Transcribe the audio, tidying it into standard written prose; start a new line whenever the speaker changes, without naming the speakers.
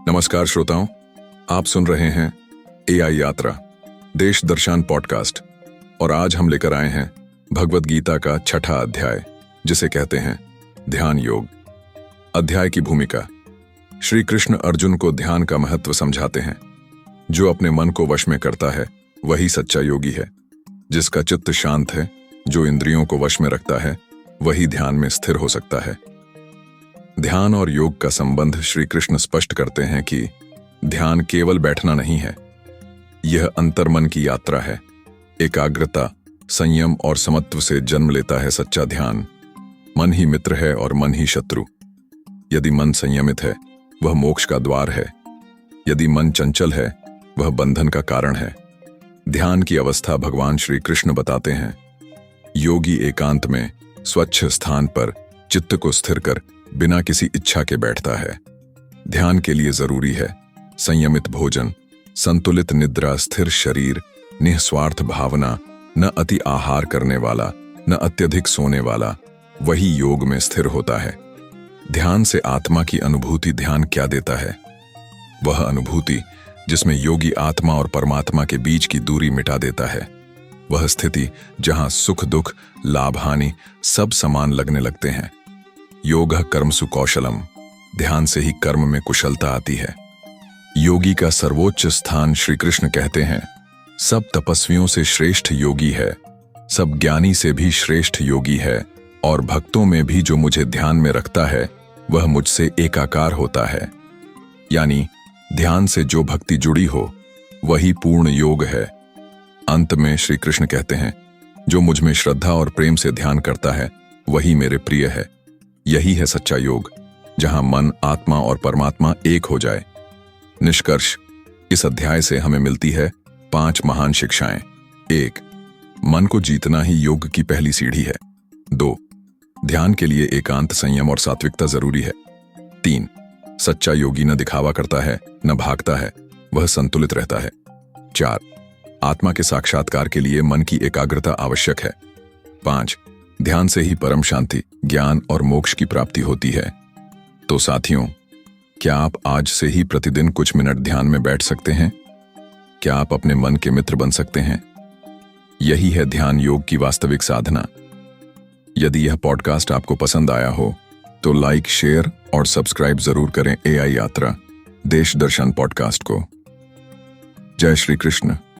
नमस्कार श्रोताओं, आप सुन रहे हैं एआई यात्रा देश दर्शन पॉडकास्ट। और आज हम लेकर आए हैं भगवद गीता का छठा अध्याय, जिसे कहते हैं ध्यान योग। अध्याय की भूमिका। श्री कृष्ण अर्जुन को ध्यान का महत्व समझाते हैं। जो अपने मन को वश में करता है वही सच्चा योगी है। जिसका चित्त शांत है, जो इंद्रियों को वश में रखता है, वही ध्यान में स्थिर हो सकता है। ध्यान और योग का संबंध श्री कृष्ण स्पष्ट करते हैं कि ध्यान केवल बैठना नहीं है, यह अंतर्मन की यात्रा है। एकाग्रता, संयम और समत्व से जन्म लेता है सच्चा ध्यान। मन ही मित्र है और मन ही शत्रु। यदि मन संयमित है, वह मोक्ष का द्वार है। यदि मन चंचल है, वह बंधन का कारण है। ध्यान की अवस्था भगवान श्री कृष्ण बताते हैं। योगी एकांत में स्वच्छ स्थान पर चित्त को स्थिर कर बिना किसी इच्छा के बैठता है। ध्यान के लिए जरूरी है संयमित भोजन, संतुलित निद्रा, स्थिर शरीर, निस्वार्थ भावना, न अति आहार करने वाला, न अत्यधिक सोने वाला। वही योग में स्थिर होता है। ध्यान से आत्मा की अनुभूति। ध्यान क्या देता है? वह अनुभूति जिसमें योगी आत्मा और परमात्मा के बीच की दूरी मिटा देता है। वह स्थिति जहां सुख दुख, लाभ हानि सब समान लगने लगते हैं। योगः कर्मसु कौशलम। ध्यान से ही कर्म में कुशलता आती है। योगी का सर्वोच्च स्थान श्री कृष्ण कहते हैं, सब तपस्वियों से श्रेष्ठ योगी है, सब ज्ञानी से भी श्रेष्ठ योगी है, और भक्तों में भी जो मुझे ध्यान में रखता है वह मुझसे एकाकार होता है। यानी ध्यान से जो भक्ति जुड़ी हो वही पूर्ण योग है। अंत में श्री कृष्ण कहते हैं, जो मुझ में श्रद्धा और प्रेम से ध्यान करता है वही मेरे प्रिय है। यही है सच्चा योग, जहां मन, आत्मा और परमात्मा एक हो जाए। निष्कर्ष। इस अध्याय से हमें मिलती है 5 महान शिक्षाएं। 1. मन को जीतना ही योग की पहली सीढ़ी है। 2. ध्यान के लिए एकांत, संयम और सात्विकता जरूरी है। 3. सच्चा योगी न दिखावा करता है, न भागता है, वह संतुलित रहता है। 4. आत्मा के साक्षात्कार के लिए मन की एकाग्रता आवश्यक है। 5. ध्यान से ही परम शांति, ज्ञान और मोक्ष की प्राप्ति होती है। तो साथियों, क्या आप आज से ही प्रतिदिन कुछ मिनट ध्यान में बैठ सकते हैं? क्या आप अपने मन के मित्र बन सकते हैं? यही है ध्यान योग की वास्तविक साधना। यदि यह पॉडकास्ट आपको पसंद आया हो तो लाइक, शेयर और सब्सक्राइब जरूर करें एआई यात्रा देश दर्शन पॉडकास्ट को। जय श्री कृष्ण।